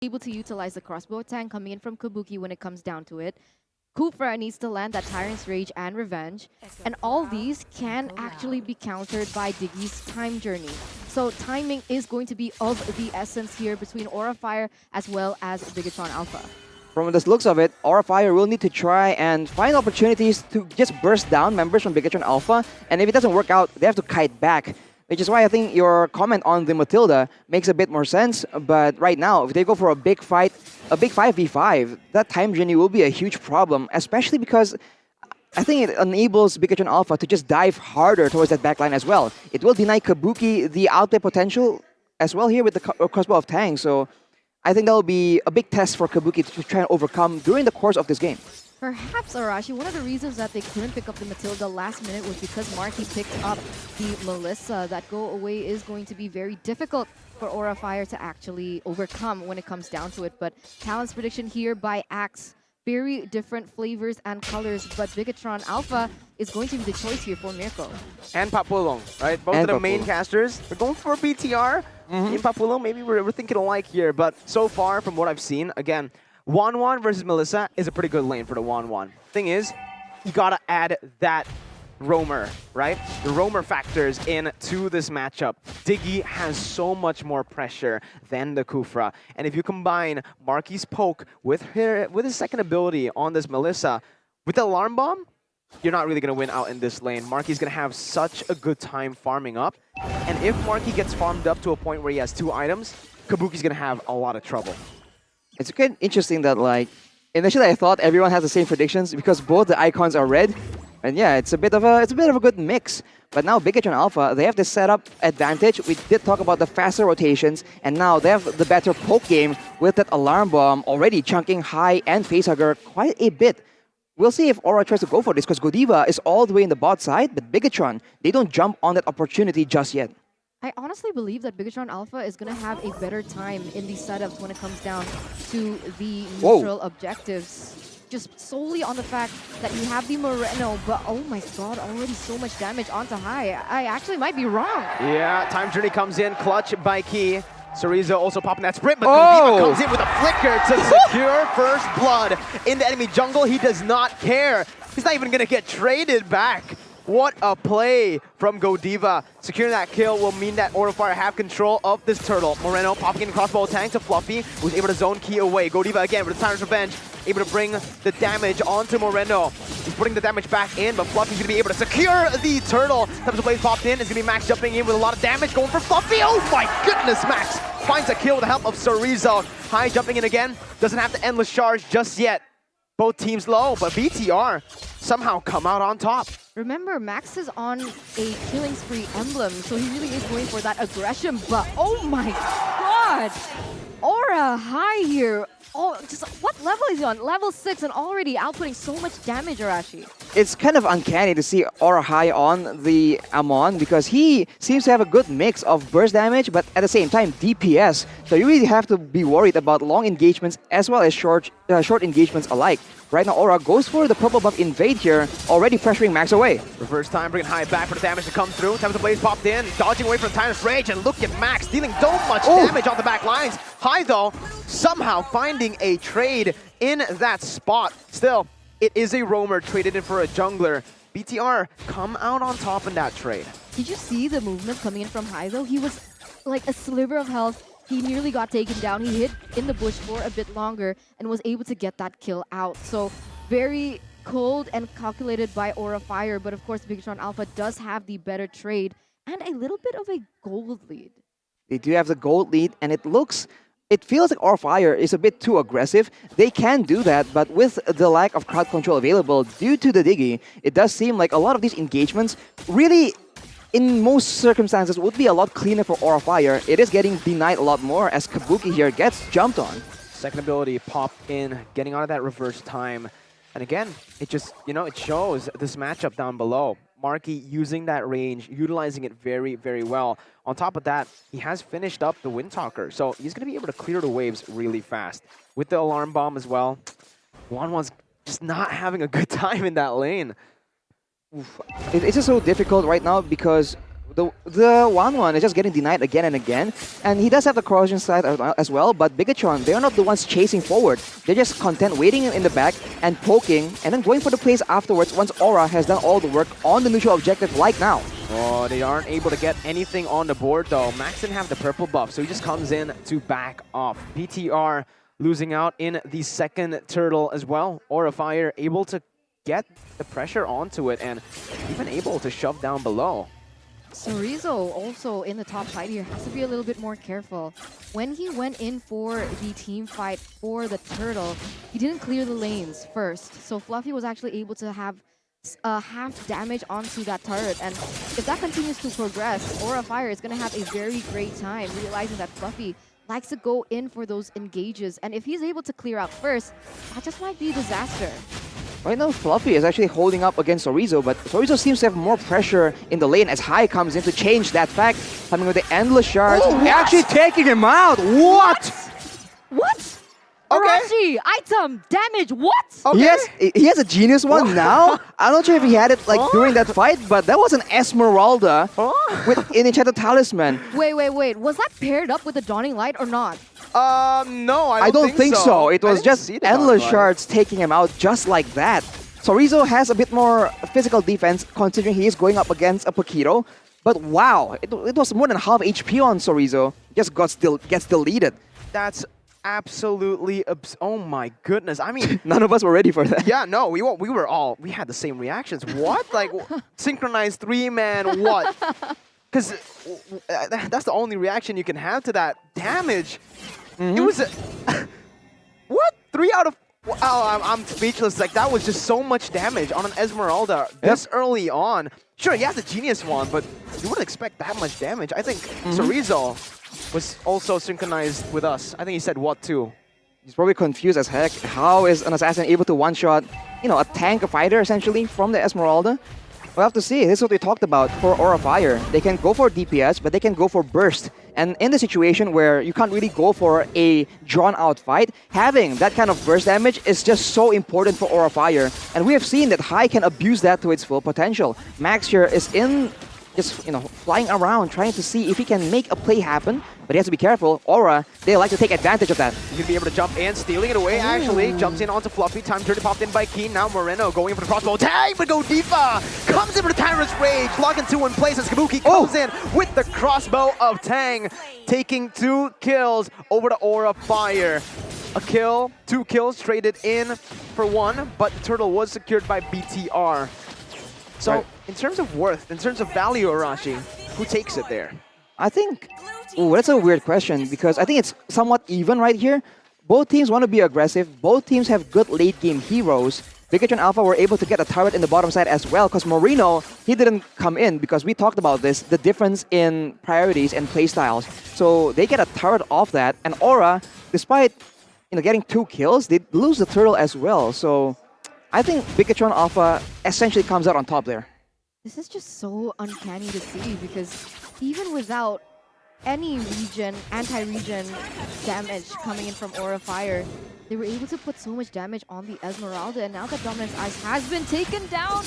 able to utilize the crossbow tank coming in from Kabuki when it comes down to it. Kufra needs to land that Tyrant's Rage and Revenge, and all these can actually be countered by Diggy's Time Journey. So timing is going to be of the essence here between Aura Fire as well as Bigatron Alpha. From the looks of it, Aura Fire will need to try and find opportunities to just burst down members from Bigatron Alpha, and if it doesn't work out, they have to kite back. Which is why I think your comment on the Matilda makes a bit more sense. But right now, if they go for a big fight, a big 5v5, that time journey will be a huge problem, especially because I think it enables Bigatron Alpha to just dive harder towards that backline as well. It will deny Kabuki the outplay potential as well here with the crossbow of Tang. So I think that will be a big test for Kabuki to try and overcome during the course of this game. Perhaps, Arashi, one of the reasons that they couldn't pick up the Matilda last minute was because Marky picked up the Melissa. That go away is going to be very difficult for Aura Fire to actually overcome when it comes down to it. But Talon's prediction here by Axe, very different flavors and colors, but Bigatron Alpha is going to be the choice here for Mirko. And Papulong, right? Both And of the main Papulong. casters. We're going for BTR. In Papulong, maybe we're thinking alike here, but so far from what I've seen, again, Wanwan versus Melissa is a pretty good lane for the Wanwan. Thing is, you gotta add that roamer, right? The roamer factors into this matchup. Diggy has so much more pressure than the Kufra. And if you combine Marky's poke with his second ability on this Melissa, with the Alarm Bomb, you're not really going to win out in this lane. Marky's going to have such a good time farming up. And if Marky gets farmed up to a point where he has 2 items, Kabuki's going to have a lot of trouble. It's kind of interesting that, like, initially I thought everyone has the same predictions because both the icons are red. And yeah, it's a bit of a good mix. But now Bigatron Alpha, they have the setup advantage. We did talk about the faster rotations, and now they have the better poke game with that Alarm Bomb already chunking High and Facehugger quite a bit. We'll see if Aura tries to go for this because Godiva is all the way in the bot side, but Bigatron, they don't jump on that opportunity just yet. I honestly believe that Bigatron Alpha is going to have a better time in these setups when it comes down to the neutral objectives. Just solely on the fact that you have the Moreno, but oh my god, already so much damage onto High. I actually might be wrong. Yeah, Time Journey comes in, clutch by Key. Sariza also popping that sprint, but Godiva comes in with a flicker to secure first blood in the enemy jungle. He does not care. He's not even going to get traded back. What a play from Godiva. Securing that kill will mean that Aura Fire have control of this turtle. Moreno popping in crossbow tank to Fluffy, who's able to zone Key away. Godiva again with the Tyrant's Revenge, able to bring the damage onto Moreno. He's putting the damage back in, but Fluffy's going to be able to secure the turtle. Times of Blaze popped in. It's going to be Max jumping in with a lot of damage, going for Fluffy. Oh my goodness, Max finds a kill with the help of Sariza. High jumping in again. Doesn't have the endless charge just yet. Both teams low, but BTR somehow come out on top. Remember, Max is on a killing spree emblem, so he really is going for that aggression, but oh my god! Aura High here. Oh, just what level is he on? Level 6 and already outputting so much damage, Arashi. It's kind of uncanny to see Aura High on the Amon because he seems to have a good mix of burst damage, but at the same time DPS. So you really have to be worried about long engagements as well as short engagements alike. Right now, Aura goes for the purple buff invade here, already pressuring Max away. Reverse time, bringing High back for the damage to come through. Times of Blaze popped in, dodging away from Tyrant's Rage, and look at Max dealing so much damage on the back lines. High, though, somehow finding a trade in that spot. Still, it is a roamer traded in for a jungler. BTR come out on top in that trade. Did you see the movement coming in from High, though? He was like a sliver of health. He nearly got taken down. He hid in the bush for a bit longer and was able to get that kill out. So very cold and calculated by Aura Fire, but of course Bigatron Alpha does have the better trade and a little bit of a gold lead. They do have the gold lead, and it feels like Aura Fire is a bit too aggressive. They can do that, but with the lack of crowd control available due to the Diggy, it does seem like a lot of these engagements really, in most circumstances, would be a lot cleaner for Aura Fire. It is getting denied a lot more as Kabuki here gets jumped on. Second ability popped in, getting out of that reverse time. And again, it just, it shows this matchup down below. Marky using that range, utilizing it very, very well. On top of that, he has finished up the Windtalker, so he's going to be able to clear the waves really fast. With the Alarm Bomb as well, Wanwan's just not having a good time in that lane. It's just so difficult right now because The 1-1 is just getting denied again and again. And he does have the corrosion side as well, but Bigatron, they're not the ones chasing forward. They're just content waiting in the back and poking and then going for the plays afterwards once Aura has done all the work on the neutral objective like now. Oh, they aren't able to get anything on the board though. Max didn't have the purple buff, so he just comes in to back off. BTR losing out in the second turtle as well. Aura Fire able to get the pressure onto it and even able to shove down below. Sorizo also in the top side here has to be a little bit more careful. When he went in for the team fight for the turtle, he didn't clear the lanes first. So Fluffy was actually able to have half damage onto that turret. And if that continues to progress, Aura Fire is going to have a very great time realizing that Fluffy likes to go in for those engages. And if he's able to clear out first, that just might be a disaster. Right now, Fluffy is actually holding up against Sorizo, but Sorizo seems to have more pressure in the lane as Hai comes in to change that fact, coming with the endless shards, actually taking him out. What? What? Okay. Arashi, item, damage, what? Okay. He has a genius one now. I'm not sure if he had it like during that fight, but that was an Esmeralda with an enchanted talisman. Wait. Was that paired up with the Dawning Light or not? No, I don't think so. It was just see the endless Dawning Light. shards taking him out just like that. Sorizo has a bit more physical defense considering he is going up against a Paquito. But wow, it was more than half HP on Sorizo. Just gets deleted. That's absolutely oh my goodness. I mean, None of us were ready for that. yeah, no, we had the same reactions. What? Like synchronized 3-man what? Because that's the only reaction you can have to that damage. It was what? 3 out of oh, I'm speechless. Like that was just so much damage on an Esmeralda this early on. Sure, he has the genius one, but you wouldn't expect that much damage. I think Sorizo was also synchronized with us. I think he said what too. He's probably confused as heck. How is an assassin able to one-shot, a tank fighter essentially from the Esmeralda? We'll have to see. This is what we talked about for Aura Fire. They can go for DPS, but they can go for burst. And in the situation where you can't really go for a drawn-out fight, having that kind of burst damage is just so important for Aura Fire. And we have seen that Hai can abuse that to its full potential. Max here is flying around, trying to see if he can make a play happen. But he has to be careful. Aura, they like to take advantage of that. He's going to be able to jump in, stealing it away, actually. Jumps in onto Fluffy. Time turn popped in by Keen. Now Moreno going in for the crossbow. Tag, but Godiva comes in for the Tyrant's Rage. Locking 2 in place as Kabuki comes in with the crossbow of Tang. Taking 2 kills over to Aura Fire. A kill, 2 kills traded in for 1, but the turtle was secured by BTR. So, in terms of worth, in terms of value, Arashi, who takes it there? I think, that's a weird question because I think it's somewhat even right here. Both teams want to be aggressive. Both teams have good late game heroes. Bigatron Alpha were able to get a turret in the bottom side as well because Moreno, he didn't come in because we talked about this, the difference in priorities and playstyles. So they get a turret off that, and Aura, despite getting 2 kills, they lose the turtle as well. So I think Bigatron Alpha essentially comes out on top there. This is just so uncanny to see because even without any anti-regen damage coming in from Aura Fire, they were able to put so much damage on the Esmeralda, and now that Dominance Ice has been taken down.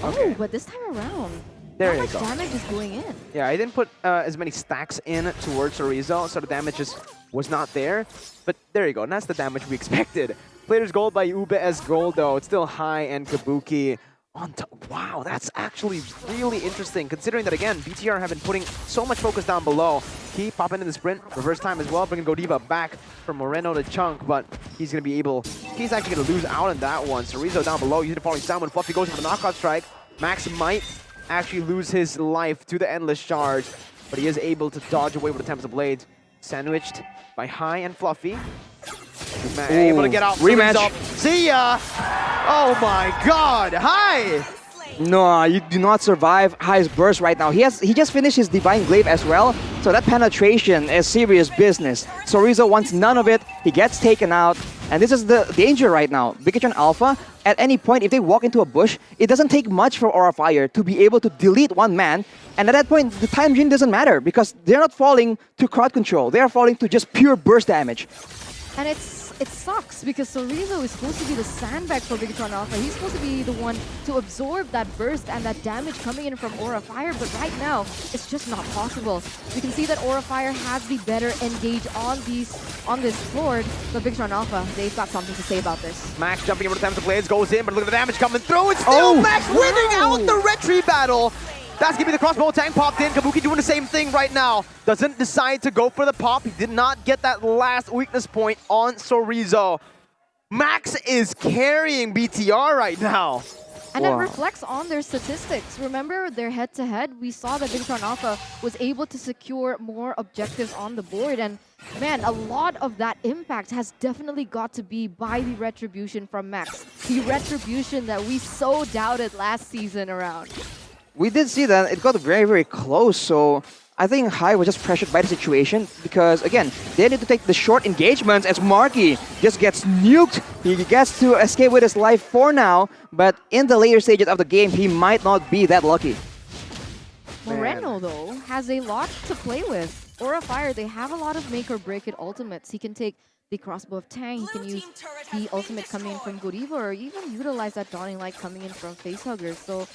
Okay. Oh, but this time around, There how you much go. damage is going in? Yeah, I didn't put as many stacks in towards Sorizo, so the damage just was not there. But there you go, and that's the damage we expected. Players gold by Ube as gold though. It's still Hai and Kabuki on top. Wow, that's actually really interesting considering that again, BTR have been putting so much focus down below. He pop into the sprint, reverse time as well, bringing Godiva back from Moreno to Chunk, but he's actually gonna lose out on that one. Sorizo down below, using the falling sound when Fluffy goes for the knockout strike. Max might actually lose his life to the endless charge, but he is able to dodge away with the Tempest of Blades. Sandwiched by Hai and Fluffy. Able to get out. Rematch. See ya! Oh my god! Hai! No, you do not survive Hai's burst right now. He just finished his Divine Glaive as well, so that penetration is serious business. Sorizo wants none of it, he gets taken out, and this is the danger right now. Bigatron Alpha, at any point, if they walk into a bush, it doesn't take much for Aura Fire to be able to delete one man, and at that point, the time gene doesn't matter because they're not falling to crowd control, they are falling to just pure burst damage. And it sucks because Sorizo is supposed to be the sandbag for Bigatron Alpha. He's supposed to be the one to absorb that burst and that damage coming in from Aura Fire, but right now, it's just not possible. We can see that Aura Fire has the better engage on this floor, but Bigatron Alpha, they've got something to say about this. Max jumping over the time to Blaze, goes in, but look at the damage coming through. It's still Max winning out the retreat battle. That's gonna be the crossbow tank popped in. Kabuki doing the same thing right now. Doesn't decide to go for the pop. He did not get that last weakness point on Sorizo. Max is carrying BTR right now. And it reflects on their statistics. Remember their head-to-head? We saw that Bigatron Alpha was able to secure more objectives on the board. And man, a lot of that impact has definitely got to be by the retribution from Max. The retribution that we so doubted last season around. We did see that it got very, very close, so I think Hai was just pressured by the situation because, again, they need to take the short engagements as Marky just gets nuked. He gets to escape with his life for now, but in the later stages of the game, he might not be that lucky. Moreno, though, has a lot to play with. Aura Fire, they have a lot of make or break it ultimates. He can take the crossbow of Tang, he can use the ultimate coming in from Godiva, or even utilize that Dawning Light coming in from Facehugger. So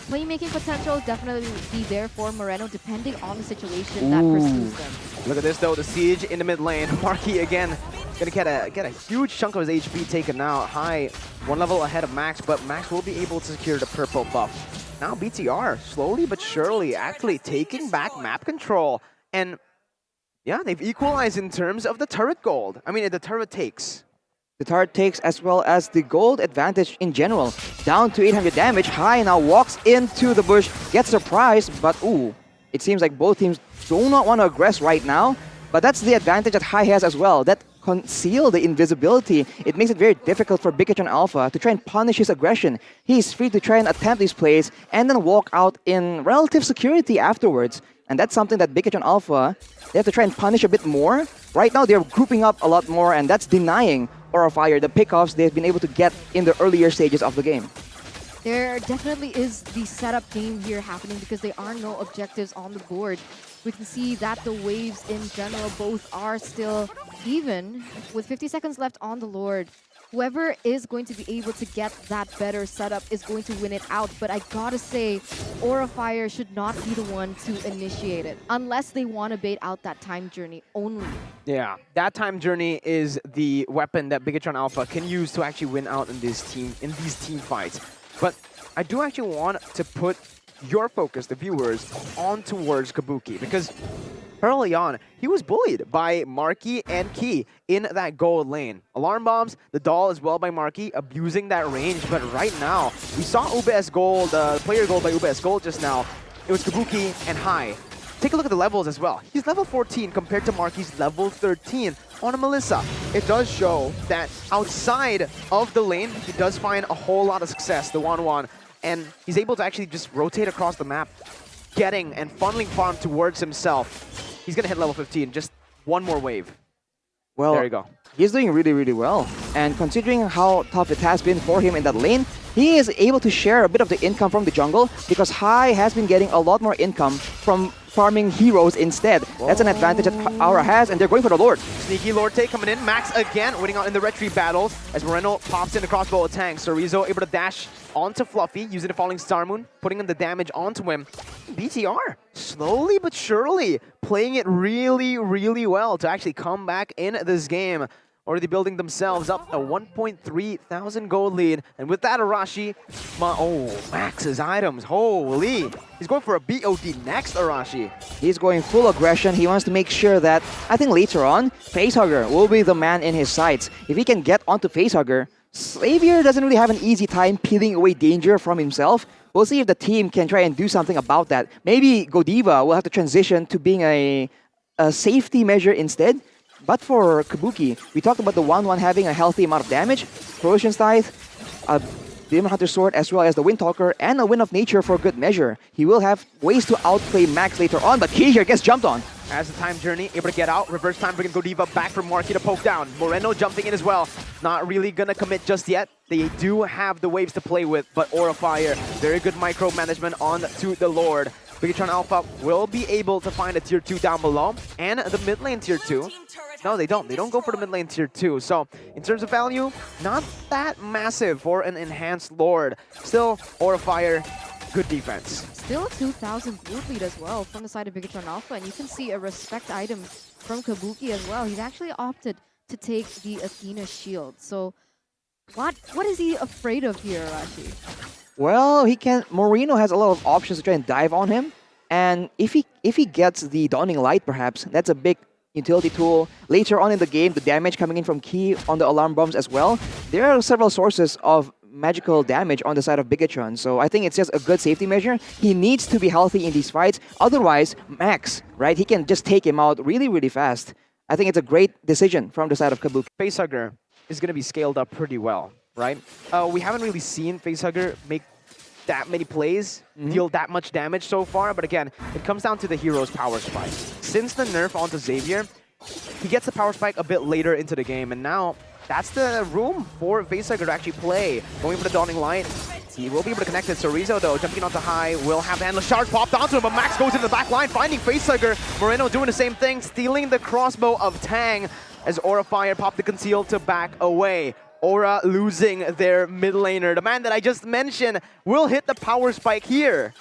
playmaking potential definitely be there for Moreno depending on the situation that pursues them. Look at this though, the siege in the mid lane. Marky again gonna get a huge chunk of his HP taken out. Hai, one level ahead of Max, but Max will be able to secure the purple buff. Now BTR, slowly but surely, actually taking back map control. And yeah, they've equalized in terms of the turret gold. I mean, the turret takes. The turret takes as well as the gold advantage in general. Down to 800 damage. Hai now walks into the bush, gets surprised, but ooh, it seems like both teams do not want to aggress right now. But that's the advantage that Hai has as well. That conceal the invisibility. It makes it very difficult for Bigatron Alpha to try and punish his aggression. He's free to try and attempt these plays and then walk out in relative security afterwards. And that's something that Bigatron Alpha, they have to try and punish a bit more. Right now, they're grouping up a lot more, and that's denying Aura Fire the pickoffs they've been able to get in the earlier stages of the game. There definitely is the setup game here happening because there are no objectives on the board. We can see that the waves in general both are still even. With 50 seconds left on the Lord, whoever is going to be able to get that better setup is going to win it out. But I gotta say, Aura Fire should not be the one to initiate it unless they want to bait out that time journey only. Yeah, that time journey is the weapon that Bigatron Alpha can use to actually win out in these team fights. But I do actually want to put your focus, the viewers, on towards Kabuki because early on, he was bullied by Marky and Key in that gold lane. Alarm bombs, the doll as well by Marky, abusing that range. But right now, we saw UBS Gold, player gold by UBS Gold just now. It was Kabuki and Hai. Take a look at the levels as well. He's level 14 compared to Marky's level 13 on a Melissa. It does show that outside of the lane, he does find a whole lot of success, the 1-1. And he's able to actually just rotate across the map, getting and funneling farm towards himself. He's going to hit level 15, just one more wave. Well, there you go. He's doing really, really well. And considering how tough it has been for him in that lane, he is able to share a bit of the income from the jungle because Hai has been getting a lot more income from farming heroes instead. That's an advantage that Aura has, and they're going for the Lord. Sneaky Lord take coming in. Max again winning out in the retreat battles as Moreno pops in the crossbow tank. Sorizo able to dash onto Fluffy using the Falling Star Moon, putting in the damage onto him. BTR, slowly but surely, playing it really, really well to actually come back in this game. Already building themselves up a 1.3 thousand gold lead. And with that, Arashi, Max's items, holy. He's going for a BOD next, Arashi. He's going full aggression. He wants to make sure that, I think later on, Facehugger will be the man in his sights. If he can get onto Facehugger, Xavier doesn't really have an easy time peeling away danger from himself. We'll see if the team can try and do something about that. Maybe Godiva will have to transition to being a safety measure instead. But for Kabuki, we talked about the 1-1 having a healthy amount of damage, Corrosion Scythe, a Demon Hunter Sword, as well as the Windtalker, and a Wind of Nature for good measure. He will have ways to outplay Max later on, but Key here gets jumped on. As the time journey, able to get out, reverse time bringing Godiva back from Marky to poke down. Moreno jumping in as well. Not really gonna commit just yet. They do have the waves to play with, but Aura Fire, very good micromanagement on to the Lord. Bigatron Alpha will be able to find a tier 2 down below and the mid lane tier 2. No, they don't. They don't go for the mid lane tier 2. So, in terms of value, not that massive for an enhanced Lord. Still, Aura Fire, good defense. Still a 2,000 group lead as well from the side of Bigatron Alpha, and you can see a respect item from Kabuki as well. He's actually opted to take the Athena shield. So, what is he afraid of here, Arashi? Well, he can. Moreno has a lot of options to try and dive on him, and if he gets the Dawning Light, perhaps that's a big utility tool. Later on in the game, the damage coming in from Key on the alarm bombs as well. There are several sources of magical damage on the side of Bigatron, so I think it's just a good safety measure. He needs to be healthy in these fights, otherwise Max, right? He can just take him out really, really fast. I think it's a great decision from the side of Kabuki. Facehugger is going to be scaled up pretty well, right? We haven't really seen Facehugger make that many plays, deal that much damage so far, but again, it comes down to the hero's power spike. Since the nerf onto Xavier, he gets the power spike a bit later into the game, and now that's the room for Facehugger to actually play. Going for the Dawning Light, he will be able to connect it. Sorizo, though, jumping onto high, will have the Endless Charge popped onto him, but Max goes into the back line, finding Facehugger. Moreno doing the same thing, stealing the crossbow of Tang as Aura Fire popped the conceal to back away. Aura losing their mid laner. The man that I just mentioned will hit the power spike here.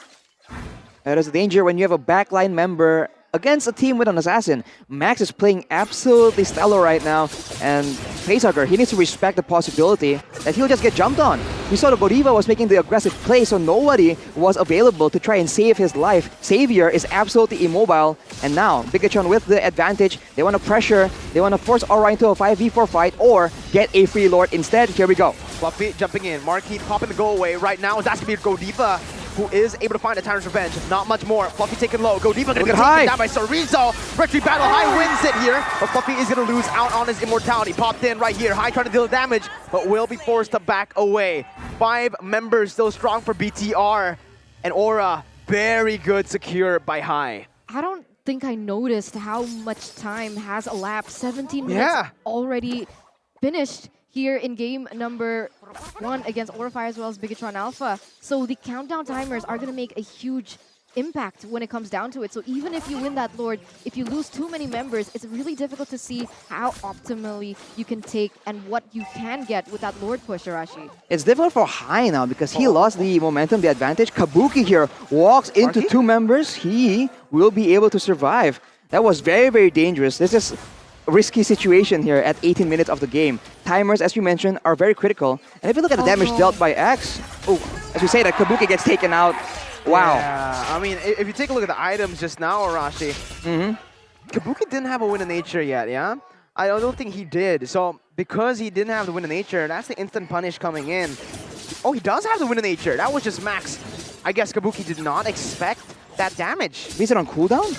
That is a danger when you have a backline member against a team with an assassin. Max is playing absolutely stellar right now, and Facehugger, he needs to respect the possibility that he'll just get jumped on. We saw the Godiva was making the aggressive play, so nobody was available to try and save his life. Xavier is absolutely immobile, and now Bigatron with the advantage. They want to pressure, they want to force Aura into a 5v4 fight, or get a free Lord instead. Here we go. Fluffy jumping in, Marquis popping the go away right now. Is asking me to Godiva, who is able to find a Tyrant's Revenge. Not much more. Fluffy taken low. Godiva going to get taken down by Sorizo. Retreat Battle High wins it here, but Fluffy is going to lose out on his immortality. Popped in right here. High trying to deal damage, but will be forced to back away. 5 members still strong for BTR, and Aura very good secure by High. I don't think I noticed how much time has elapsed. 17 minutes already finished here in game number 1 against Aura Fire as well as Bigatron Alpha. So the countdown timers are going to make a huge impact when it comes down to it. So even if you win that Lord, if you lose too many members, it's really difficult to see how optimally you can take and what you can get with that Lord push, Arashi. It's difficult for High now because he lost the momentum, the advantage. Kabuki here walks into Marky? 2 members. He will be able to survive. That was very, very dangerous. This is a risky situation here at 18 minutes of the game. Timers, as you mentioned, are very critical. And if you look at the damage dealt by X, as we say that Kabuki gets taken out. Wow. Yeah, I mean, if you take a look at the items just now, Arashi, Kabuki didn't have a Wind of Nature yet, yeah? I don't think he did. So, because he didn't have the Wind of Nature, that's the instant punish coming in. Oh, he does have the Wind of Nature. That was just Max. I guess Kabuki did not expect that damage. Is it on cooldown?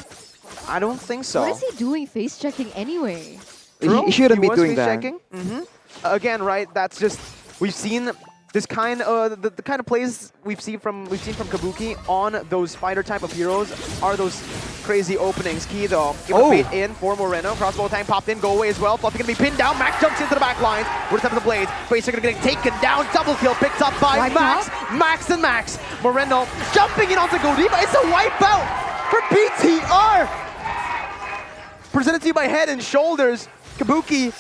I don't think so. What is he doing face checking anyway? He shouldn't be was doing face that. checking. Again, right? That's just, we've seen this kind of the kind of plays we've seen from Kabuki on those fighter type of heroes are those crazy openings. Key though, able to bait in for Moreno. Crossbow tank popped in, go away as well. Fluffy gonna be pinned down. Max jumps into the back lines. We're the top of the blades. Facer gonna get taken down. Double kill picked up by Max. Max and Max. Moreno jumping in onto Godiva. It's a wipeout for BTR. Presented to you by Head and Shoulders. Kabuki,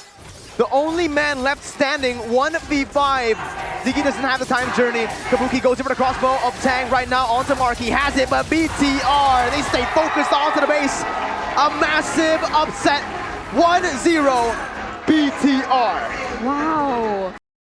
the only man left standing, 1v5. Ziggy doesn't have the time journey. Kabuki goes in for the crossbow of Tang right now onto Mark. He has it, but BTR, they stay focused onto the base. A massive upset, 1-0 BTR. Wow.